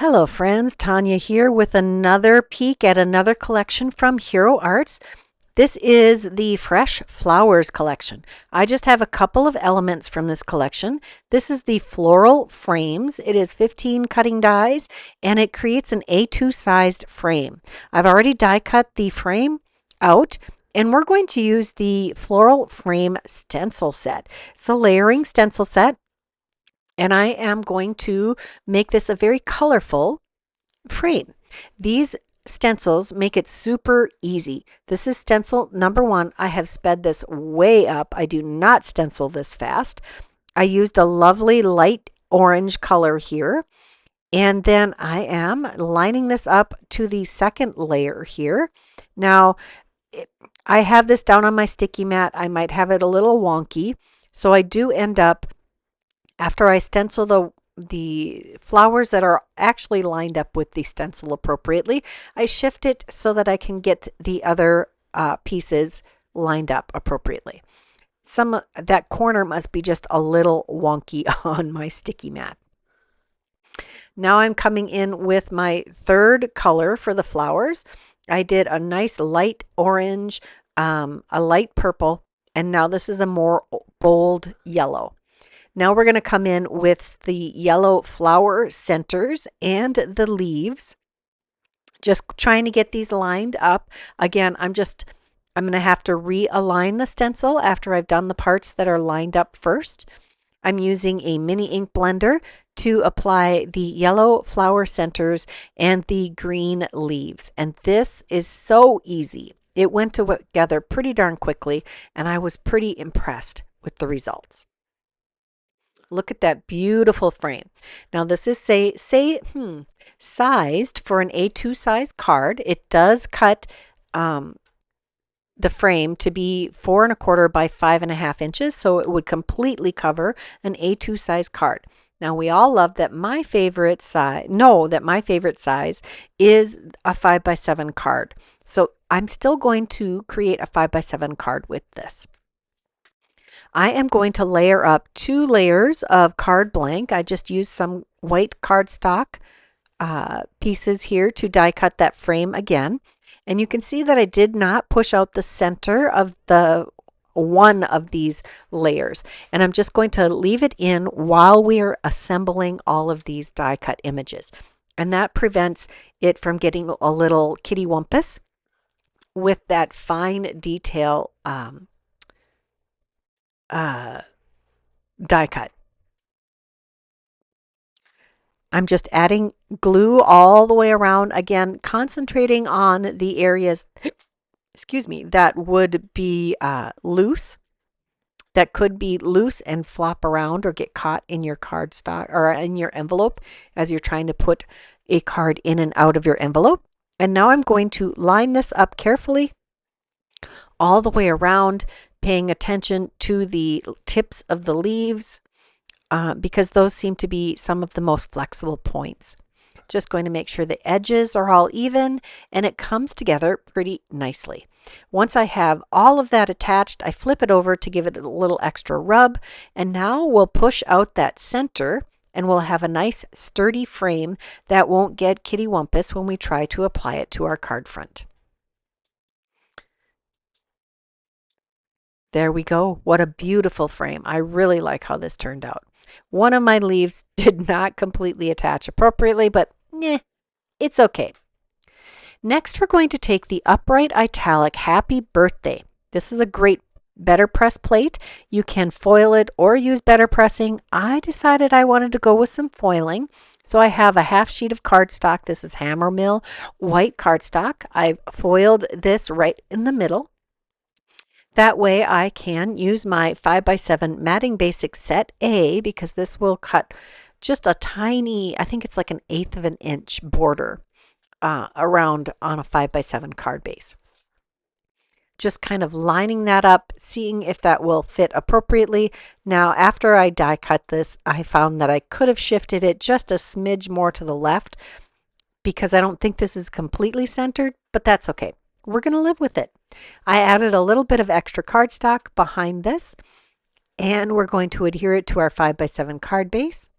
Hello friends, Tanya here with another peek at another collection from Hero Arts. This is the Fresh Flowers collection. I just have a couple of elements from this collection. This is the floral frames. It is 15 cutting dies and it creates an A2 sized frame. I've already die cut the frame out and we're going to use the floral frame stencil set. It's a layering stencil set. And I am going to make this a very colorful frame. These stencils make it super easy. This is stencil number 1. I have sped this way up. I do not stencil this fast. I used a lovely light orange color here. And then I am lining this up to the second layer here. Now, I have this down on my sticky mat. I might have it a little wonky. So I do end up, after I stencil the flowers that are actually lined up with the stencil appropriately, I shift it so that I can get the other pieces lined up appropriately. That corner must be just a little wonky on my sticky mat. Now I'm coming in with my third color for the flowers. I did a nice light orange, a light purple, and now this is a more bold yellow. Now we're going to come in with the yellow flower centers and the leaves. Just trying to get these lined up. Again, I'm going to have to realign the stencil after I've done the parts that are lined up first. I'm using a mini ink blender to apply the yellow flower centers and the green leaves. And this is so easy. It went together pretty darn quickly, and I was pretty impressed with the results. Look at that beautiful frame. Now this is sized for an A2 size card. It does cut the frame to be 4 1/4 by 5 1/2 inches, so it would completely cover an A2 size card. Now we all love that my favorite size, is a 5 by 7 card. So I'm still going to create a 5 by 7 card with this. I am going to layer up 2 layers of card blank. I just used some white cardstock pieces here to die cut that frame again. And you can see that I did not push out the center of one of these layers. And I'm just going to leave it in while we are assembling all of these die cut images. And that prevents it from getting a little kitty wumpus with that fine detail die cut. I'm just adding glue all the way around, again concentrating on the areas that would be loose, that could be loose and flop around or get caught in your cardstock or in your envelope as you're trying to put a card in and out of your envelope. And now I'm going to line this up carefully all the way around, paying attention to the tips of the leaves because those seem to be some of the most flexible points. Just going to make sure the edges are all even and it comes together pretty nicely. Once I have all of that attached, I flip it over to give it a little extra rub, and now we'll push out that center and we'll have a nice sturdy frame that won't get kitty wumpus when we try to apply it to our card front. There we go. What a beautiful frame. I really like how this turned out. One of my leaves did not completely attach appropriately, but it's okay. Next, we're going to take the upright italic Happy Birthday. This is a great better press plate. You can foil it or use better pressing. I decided I wanted to go with some foiling. So I have a 1/2 sheet of cardstock. This is Hammer Mill white cardstock. I've foiled this right in the middle. That way I can use my 5 by 7 Matting Basics Set A, because this will cut just a tiny, I think it's like 1/8 of an inch border around on a 5 by 7 card base. Just kind of lining that up, seeing if that will fit appropriately. Now, after I die cut this, I found that I could have shifted it just a smidge more to the left because I don't think this is completely centered, but that's okay. We're going to live with it. I added a little bit of extra cardstock behind this, and we're going to adhere it to our 5 by 7 card base.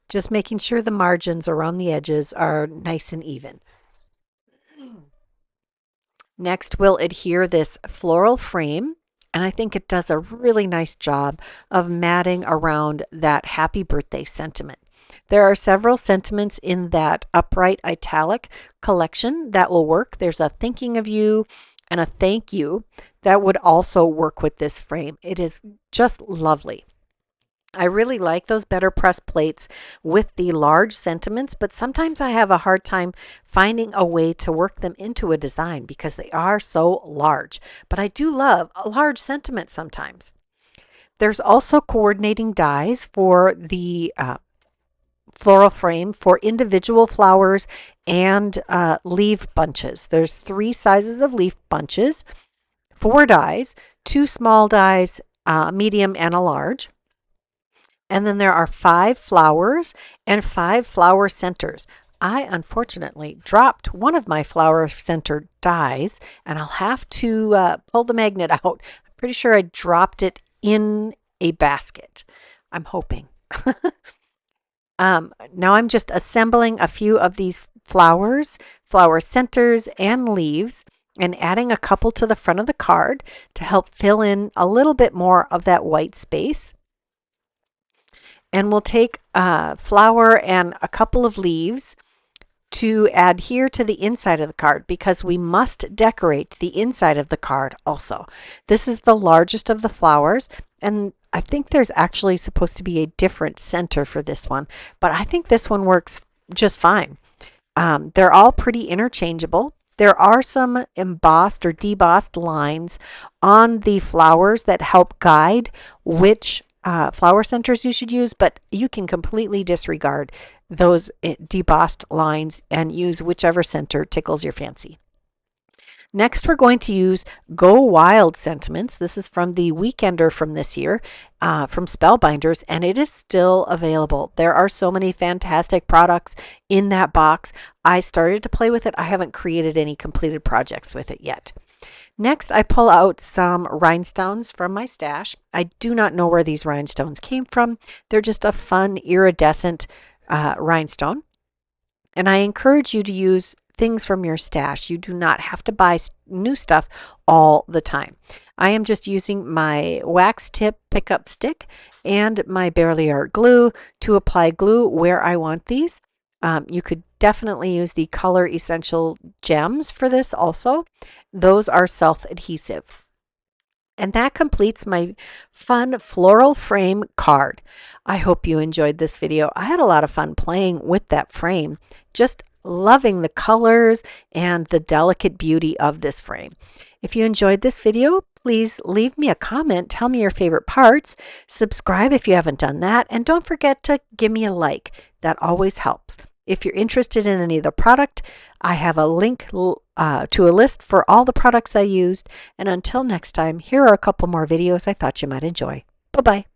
just making sure the margins around the edges are nice and even. Next, we'll adhere this floral frame, and I think it does a really nice job of matting around that happy birthday sentiment. There are several sentiments in that upright italic collection that will work. There's a thinking of you and a thank you that would also work with this frame. It is just lovely. I really like those better press plates with the large sentiments, but sometimes I have a hard time finding a way to work them into a design because they are so large. But I do love a large sentiment sometimes. There's also coordinating dies for the floral frame for individual flowers and leaf bunches. There's 3 sizes of leaf bunches, 4 dies, 2 small dies, medium and a large. And then there are 5 flowers and 5 flower centers. I unfortunately dropped one of my flower center dies, and I'll have to pull the magnet out. I'm pretty sure I dropped it in a basket. I'm hoping. Now I'm just assembling a few of these flowers, flower centers, and leaves, and adding a couple to the front of the card to help fill in a little bit more of that white space. And we'll take a flower and a couple of leaves to adhere to the inside of the card because we must decorate the inside of the card also. This is the largest of the flowers, and I think there's actually supposed to be a different center for this one, but I think this one works just fine. They're all pretty interchangeable. There are some embossed or debossed lines on the flowers that help guide which flower centers you should use, but you can completely disregard those debossed lines and use whichever center tickles your fancy. Next, we're going to use Go Wild sentiments. This is from the Weekender from this year, from Spellbinders, and it is still available. There are so many fantastic products in that box. I started to play with it. I haven't created any completed projects with it yet. Next, I pull out some rhinestones from my stash. I do not know where these rhinestones came from. They're just a fun iridescent rhinestone. And I encourage you to use things from your stash. You do not have to buy new stuff all the time. I am just using my wax tip pickup stick and my Barely Art glue to apply glue where I want these. You could definitely use the Color Essential gems for this also. Those are self-adhesive. And that completes my fun floral frame card. I hope you enjoyed this video. I had a lot of fun playing with that frame, just loving the colors and the delicate beauty of this frame. If you enjoyed this video, please leave me a comment. Tell me your favorite parts. Subscribe if you haven't done that. And don't forget to give me a like. That always helps. If you're interested in any of the product, I have a link to a list for all the products I used. And until next time, here are a couple more videos I thought you might enjoy. Bye-bye.